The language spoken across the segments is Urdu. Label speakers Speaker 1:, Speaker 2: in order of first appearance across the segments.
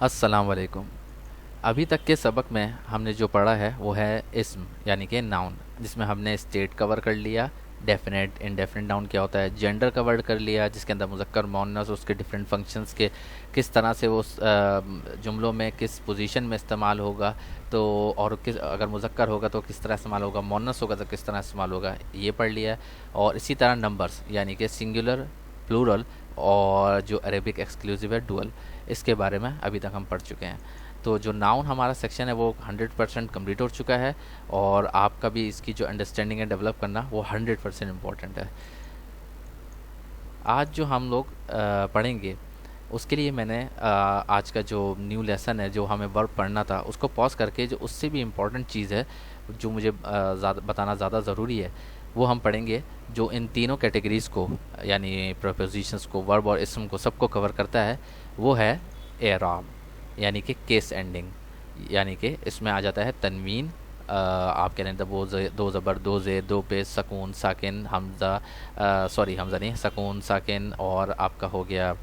Speaker 1: السلام علیکم۔ ابھی تک کے سبق میں ہم نے جو پڑھا ہے وہ ہے اسم یعنی کہ ناؤن، جس میں ہم نے اسٹیٹ کور کر لیا، ڈیفینیٹ انڈیفینیٹ ناؤن کیا ہوتا ہے، جینڈر کور کر لیا جس کے اندر مذکر مؤنث اس کے ڈفرینٹ فنکشنز کے کس طرح سے وہ جملوں میں کس پوزیشن میں استعمال ہوگا، تو اور اگر مذکر ہوگا تو کس طرح استعمال ہوگا، مؤنث ہوگا تو کس طرح استعمال ہوگا، یہ پڑھ لیا ہے۔ اور اسی طرح نمبرز یعنی کہ سنگولر، پلورل اور جو عربک ایکسکلوسیو ہے ڈوئل، اس کے بارے میں ابھی تک ہم پڑھ چکے ہیں۔ تو جو ناؤن ہمارا سیکشن ہے وہ 100% کمپلیٹ ہو چکا ہے، اور آپ کا بھی اس کی جو انڈرسٹینڈنگ ہے ڈیولپ کرنا وہ 100% امپورٹنٹ ہے۔ آج جو ہم لوگ پڑھیں گے اس کے لیے میں نے آج کا جو نیو لیسن ہے جو ہمیں ورب پڑھنا تھا اس کو پاز کر کے جو اس سے بھی امپورٹنٹ چیز ہے جو مجھے بتانا زیادہ ضروری ہے وہ ہم پڑھیں گے، جو ان تینوں کیٹیگریز کو یعنی پروپوزیشنز کو، ورب اور اسم کو سب کو کور کرتا ہے، وہ ہے اعراب یعنی کہ کیس اینڈنگ، یعنی کہ اس میں آ جاتا ہے تنوین، آپ کہہ رہے ہیں وہ دو زبر، دو زیر، دو پیش، سکون، ساکن، حمزہ، سوری حمزہ نہیں، سکون، ساکن، اور آپ کا ہو گیا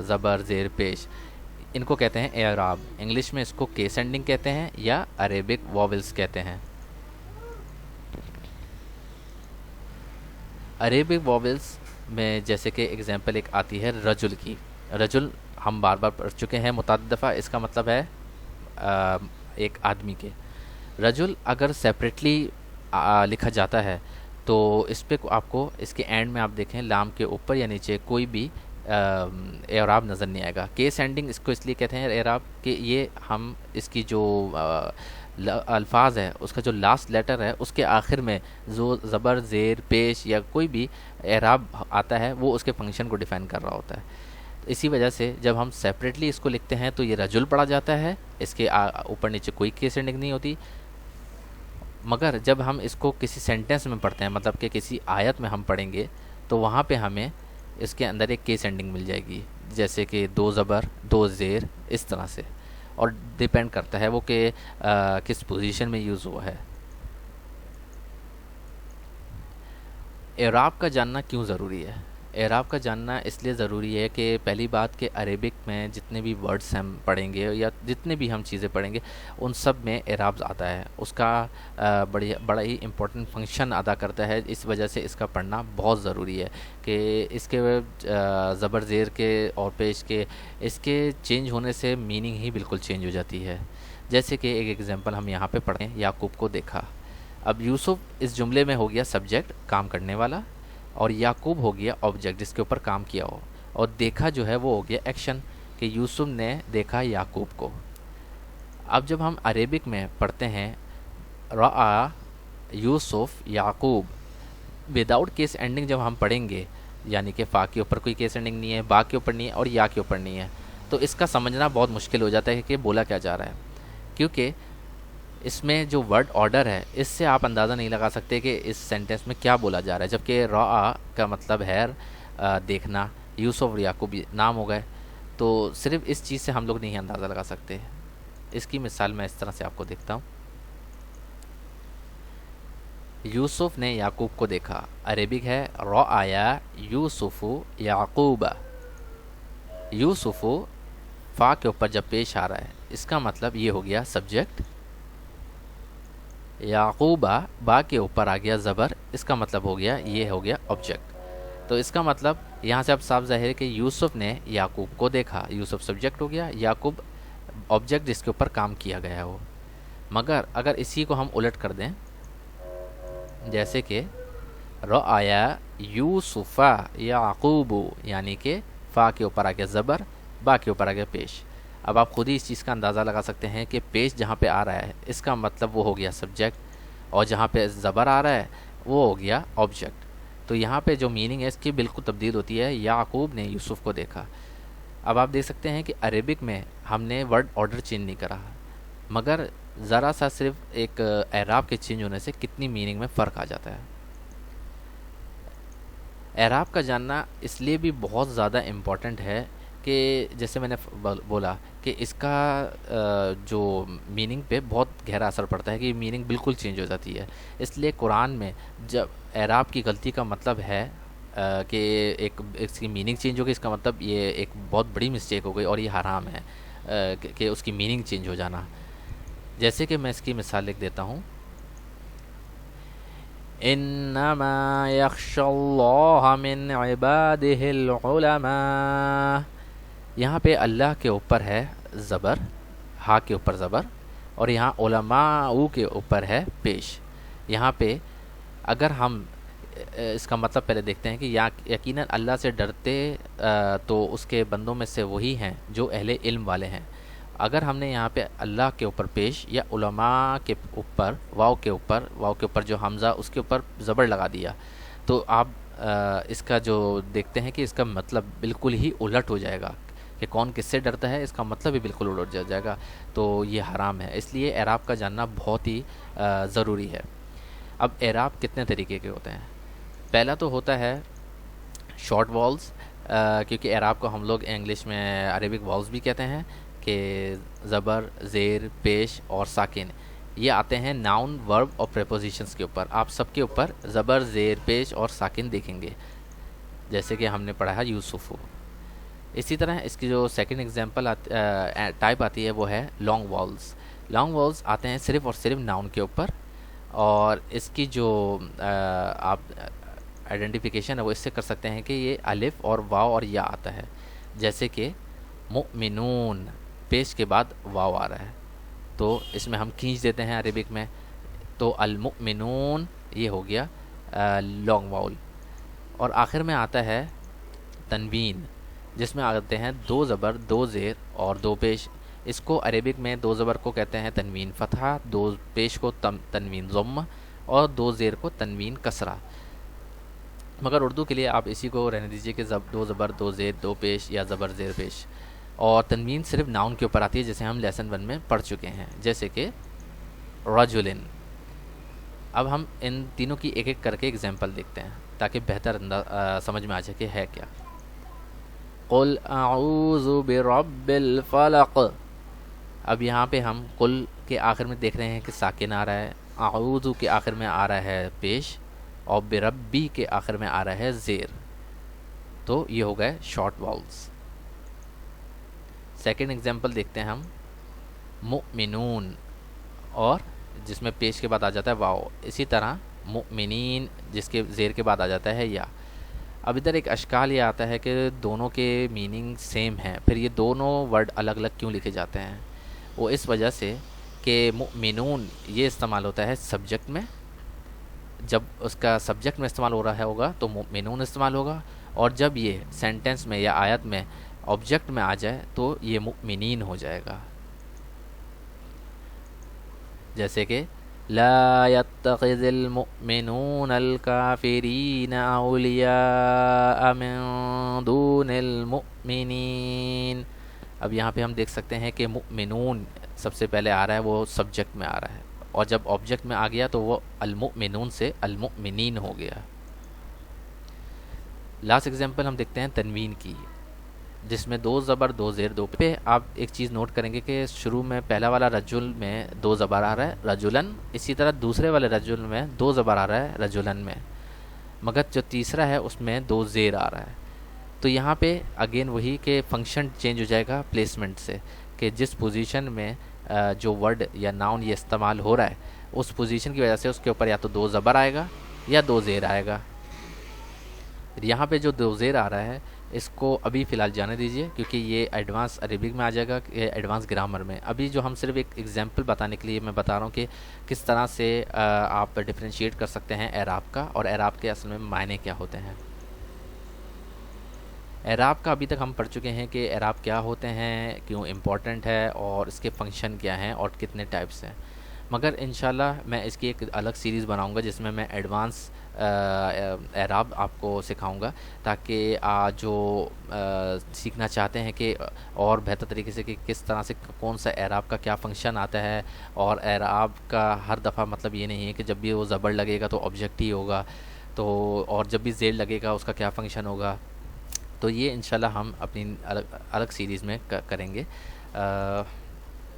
Speaker 1: زبر، زیر، پیش، ان کو کہتے ہیں اعراب۔ انگلش میں اس کو کیس اینڈنگ کہتے ہیں یا عربک واولز کہتے ہیں۔ عربک واولز میں جیسے کہ اگزامپل ایک آتی ہے رجل کی، رجل ہم بار بار پڑھ چکے ہیں متعدد دفعہ، اس کا مطلب ہے ایک آدمی کے۔ رجل اگر سیپریٹلی لکھا جاتا ہے تو اس پہ آپ کو اس کے اینڈ میں آپ دیکھیں لام کے اوپر یا نیچے کوئی بھی اعراب نظر نہیں آئے گا۔ کیس اینڈنگ اس کو اس لیے کہتے ہیں اعراب کہ یہ ہم اس کی جو الفاظ ہے اس کا جو لاسٹ لیٹر ہے اس کے آخر میں جو زبر، زیر، پیش یا کوئی بھی اعراب آتا ہے وہ اس کے فنکشن کو ڈیفائن کر رہا ہوتا ہے۔ اسی وجہ سے جب ہم سیپریٹلی اس کو لکھتے ہیں تو یہ رجل پڑھا جاتا ہے، اس کے اوپر نیچے کوئی کیس اینڈنگ نہیں ہوتی۔ مگر جب ہم اس کو کسی سینٹینس میں پڑھتے ہیں، مطلب کہ کسی آیت میں ہم پڑھیں گے تو وہاں پہ ہمیں اس کے اندر ایک کیس اینڈنگ مل جائے گی، جیسے کہ دو زبر، دو زیر، اس طرح سے، اور ڈیپینڈ کرتا ہے وہ کہ کس پوزیشن میں یوز ہوا ہے۔ اعراب کا جاننا کیوں ضروری ہے؟ اعراب کا جاننا اس لیے ضروری ہے کہ پہلی بات کہ عربک میں جتنے بھی ورڈز ہم پڑھیں گے یا جتنے بھی ہم چیزیں پڑھیں گے ان سب میں اعراب آتا ہے، اس کا بڑا ہی امپورٹنٹ فنکشن ادا کرتا ہے، اس وجہ سے اس کا پڑھنا بہت ضروری ہے کہ اس کے زبر، زیر کے اور پیش کے اس کے چینج ہونے سے میننگ ہی بالکل چینج ہو جاتی ہے۔ جیسے کہ ایک ایگزامپل ہم یہاں پہ پڑھیں، یعقوب کو دیکھا۔ اب یوسف اس جملے میں ہو گیا سبجیکٹ، کام کرنے والا، اور یعقوب ہو گیا آبجیکٹ جس کے اوپر کام کیا ہو، اور دیکھا جو ہے وہ ہو گیا ایکشن کہ یوسف نے دیکھا یعقوب کو۔ اب جب ہم عربک میں پڑھتے ہیں رآ یوسف یعقوب، وداؤٹ کیس اینڈنگ جب ہم پڑھیں گے، یعنی کہ فا کے اوپر کوئی کیس اینڈنگ نہیں ہے، با کے اوپر نہیں ہے اور یا کے اوپر نہیں ہے، تو اس کا سمجھنا بہت مشکل ہو جاتا ہے کہ بولا کیا جا رہا ہے، کیونکہ اس میں جو ورڈ آرڈر ہے اس سے آپ اندازہ نہیں لگا سکتے کہ اس سینٹینس میں کیا بولا جا رہا ہے، جبکہ رآ کا مطلب ہے دیکھنا، یوسف اور یعقوب نام ہو گئے، تو صرف اس چیز سے ہم لوگ نہیں اندازہ لگا سکتے۔ اس کی مثال میں اس طرح سے آپ کو دیکھتا ہوں۔ یوسف نے یعقوب کو دیکھا، عربک ہے رآ یوسف یعقوب، یوسف فا کے اوپر جب پیش آ رہا ہے اس کا مطلب یہ ہو گیا سبجیکٹ، یعقوبہ با کے اوپر آ گیا زبر، اس کا مطلب ہو گیا یہ ہو گیا آبجیکٹ۔ تو اس کا مطلب یہاں سے اب صاف ظاہر ہے کہ یوسف نے یعقوب کو دیکھا، یوسف سبجیکٹ ہو گیا، یعقوب آبجیکٹ جس کے اوپر کام کیا گیا ہو۔ مگر اگر اسی کو ہم الٹ کر دیں، جیسے کہ رآ یوسف یعقوب، یعنی کہ فا کے اوپر آ گیا زبر، با کے اوپر آ گیا پیش، اب آپ خود ہی اس چیز کا اندازہ لگا سکتے ہیں کہ پیش جہاں پہ آ رہا ہے اس کا مطلب وہ ہو گیا سبجیکٹ، اور جہاں پہ زبر آ رہا ہے وہ ہو گیا آبجیکٹ۔ تو یہاں پہ جو میننگ ہے اس کی بالکل تبدیل ہوتی ہے، یعقوب نے یوسف کو دیکھا۔ اب آپ دیکھ سکتے ہیں کہ عربک میں ہم نے ورڈ آرڈر چینج نہیں کرا، مگر ذرا سا صرف ایک اعراب کے چینج ہونے سے کتنی میننگ میں فرق آ جاتا ہے۔ اعراب کا جاننا اس لیے بھی بہت زیادہ امپورٹنٹ ہے کہ جیسے میں نے بولا کہ اس کا جو میننگ پہ بہت گہرا اثر پڑتا ہے کہ میننگ بالکل چینج ہو جاتی ہے۔ اس لیے قرآن میں جب اعراب کی غلطی کا مطلب ہے کہ ایک اس کی میننگ چینج ہو گئی، اس کا مطلب یہ ایک بہت بڑی مسٹیک ہو گئی اور یہ حرام ہے۔ کہ اس کی میننگ چینج ہو جانا. جیسے کہ میں اس کی مثال لکھ دیتا ہوں. انما یخشی اللہ من عبادہ العلماء. یہاں پہ اللہ کے اوپر ہے زبر، ہا کے اوپر زبر، اور یہاں علماء کے اوپر ہے پیش. یہاں پہ اگر ہم اس کا مطلب پہلے دیکھتے ہیں کہ یقیناً اللہ سے ڈرتے تو اس کے بندوں میں سے وہی ہیں جو اہل علم والے ہیں. اگر ہم نے یہاں پہ اللہ کے اوپر پیش یا علماء کے اوپر واو کے اوپر جو حمزہ اس کے اوپر زبر لگا دیا تو آپ اس کا جو دیکھتے ہیں کہ اس کا مطلب بالکل ہی الٹ ہو جائے گا کہ کون کس سے ڈرتا ہے، اس کا مطلب بھی بالکل الٹ جائے گا. تو یہ حرام ہے، اس لیے اعراب کا جاننا بہت ہی ضروری ہے. اب اعراب کتنے طریقے کے ہوتے ہیں؟ پہلا تو ہوتا ہے شارٹ والز، کیونکہ اعراب کو ہم لوگ انگلش میں عربک والز بھی کہتے ہیں، کہ زبر، زیر، پیش اور ساکن یہ آتے ہیں ناؤن، ورب اور پریپوزیشنز کے اوپر. آپ سب کے اوپر زبر، زیر، پیش اور ساکن دیکھیں گے، جیسے کہ ہم نے پڑھا ہے یوسف. اسی طرح اس کی جو سیکنڈ ایگزامپل ٹائپ آتی ہے وہ ہے لانگ والز. لانگ والز آتے ہیں صرف اور صرف ناؤن کے اوپر، اور اس کی جو آپ آئیڈینٹیفیکیشن ہے وہ اس سے کر سکتے ہیں کہ یہ الف اور واو اور یا آتا ہے. جیسے کہ مؤمنون، پیش کے بعد واو آ رہا ہے تو اس میں ہم کھینچ دیتے ہیں عربک میں، تو المؤمنون یہ ہو گیا لانگ واؤل. اور آخر میں آتا ہے تنوین، جس میں آتے ہیں 2 زبر، 2 زیر اور 2 پیش. اس کو عربک میں 2 زبر کو کہتے ہیں تنوین فتحہ، 2 پیش کو تنوین ضمہ اور 2 زیر کو تنوین کسرہ. مگر اردو کے لیے آپ اسی کو رہنے دیجیے کہ 2 زبر، 2 زیر، 2 پیش یا زبر زیر پیش. اور تنوین صرف ناؤن کے اوپر آتی ہے، جیسے ہم لیسن 1 میں پڑھ چکے ہیں، جیسے کہ رجلن. اب ہم ان تینوں کی ایک ایک کر کے اگزامپل دیکھتے ہیں تاکہ بہتر سمجھ میں آ جائے کہ ہے کیا. قل اعوذ برب الفلق. اب یہاں پہ ہم قل کے آخر میں دیکھ رہے ہیں کہ ساکن آ رہا ہے، اعوذ کے آخر میں آ رہا ہے پیش، اور بربی کے آخر میں آ رہا ہے زیر. تو یہ ہو گئے شارٹ والز. سیکنڈ ایگزامپل دیکھتے ہیں ہم مؤمنون، اور جس میں پیش کے بعد آ جاتا ہے واو. اسی طرح مؤمنین، جس کے زیر کے بعد آ جاتا ہے یا. اب ادھر ایک اشکال یہ آتا ہے کہ دونوں کے میننگ سیم ہیں، پھر یہ دونوں ورڈ الگ الگ کیوں لکھے جاتے ہیں؟ وہ اس وجہ سے کہ مؤمنون یہ استعمال ہوتا ہے سبجیکٹ میں، جب اس کا سبجیکٹ میں استعمال ہو رہا ہوگا تو مؤمنون استعمال ہوگا، اور جب یہ سینٹنس میں یا آیت میں آبجیکٹ میں آ جائے تو یہ مؤمنین ہو جائے گا. جیسے کہ لا يتخذ المؤمنون الكافرین اولیاء من دون المؤمنین. اب یہاں پہ ہم دیکھ سکتے ہیں کہ مؤمنون سب سے پہلے آ رہا ہے، وہ سبجیکٹ میں آ رہا ہے، اور جب آبجیکٹ میں آ گیا تو وہ المؤمنون سے المؤمنین ہو گیا. لاسٹ ایگزامپل ہم دیکھتے ہیں تنوین کی، جس میں 2 زبر، 2 زیر، 2 پہ. آپ ایک چیز نوٹ کریں گے کہ شروع میں پہلا والا رجل میں 2 زبر آ رہا ہے رجلن، اسی طرح دوسرے والے رجل میں 2 زبر آ رہا ہے رجلن میں، مگر جو تیسرا ہے اس میں 2 زیر آ رہا ہے. تو یہاں پہ اگین وہی کہ فنکشن چینج ہو جائے گا پلیسمنٹ سے، کہ جس پوزیشن میں جو ورڈ یا ناؤن یہ استعمال ہو رہا ہے اس پوزیشن کی وجہ سے اس کے اوپر یا تو 2 زبر آئے گا یا 2 زیر آئے گا. یہاں پہ جو 2 زیر آ رہا ہے اس کو ابھی فی الحال جانے دیجئے، کیونکہ یہ ایڈوانس عربک میں آ جائے گا، ایڈوانس گرامر میں. ابھی جو ہم صرف ایک ایگزامپل بتانے کے لیے میں بتا رہا ہوں کہ کس طرح سے آپ ڈفرینشیٹ کر سکتے ہیں اعراب کا، اور اعراب کے اصل میں معنی کیا ہوتے ہیں. اعراب کا ابھی تک ہم پڑھ چکے ہیں کہ اعراب کیا ہوتے ہیں، کیوں امپورٹنٹ ہے، اور اس کے فنکشن کیا ہیں اور کتنے ٹائپس ہیں. مگر انشاءاللہ میں اس کی ایک الگ سیریز بناؤں گا جس میں ایڈوانس اعراب آپ کو سکھاؤں گا، تاکہ جو سیکھنا چاہتے ہیں کہ اور بہتر طریقے سے کہ کس طرح سے کون سا اعراب کا کیا فنکشن آتا ہے. اور اعراب کا ہر دفعہ مطلب یہ نہیں ہے کہ جب بھی وہ زبر لگے گا تو آبجیکٹ ہی ہوگا، تو اور جب بھی زیر لگے گا اس کا کیا فنکشن ہوگا. تو یہ انشاءاللہ ہم اپنی الگ سیریز میں کریں گے.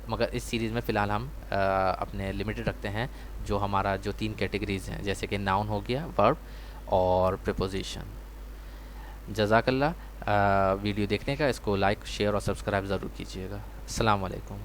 Speaker 1: مگر اس سیریز میں فی الحال ہم اپنے لمیٹڈ رکھتے ہیں جو ہمارا جو 3 کیٹیگریز ہیں، جیسے کہ ناؤن ہو گیا، ورب اور پریپوزیشن. جزاک اللہ. ویڈیو دیکھنے کا. اس کو لائک شیئر اور سبسکرائب ضرور کیجیے گا. السلام علیکم.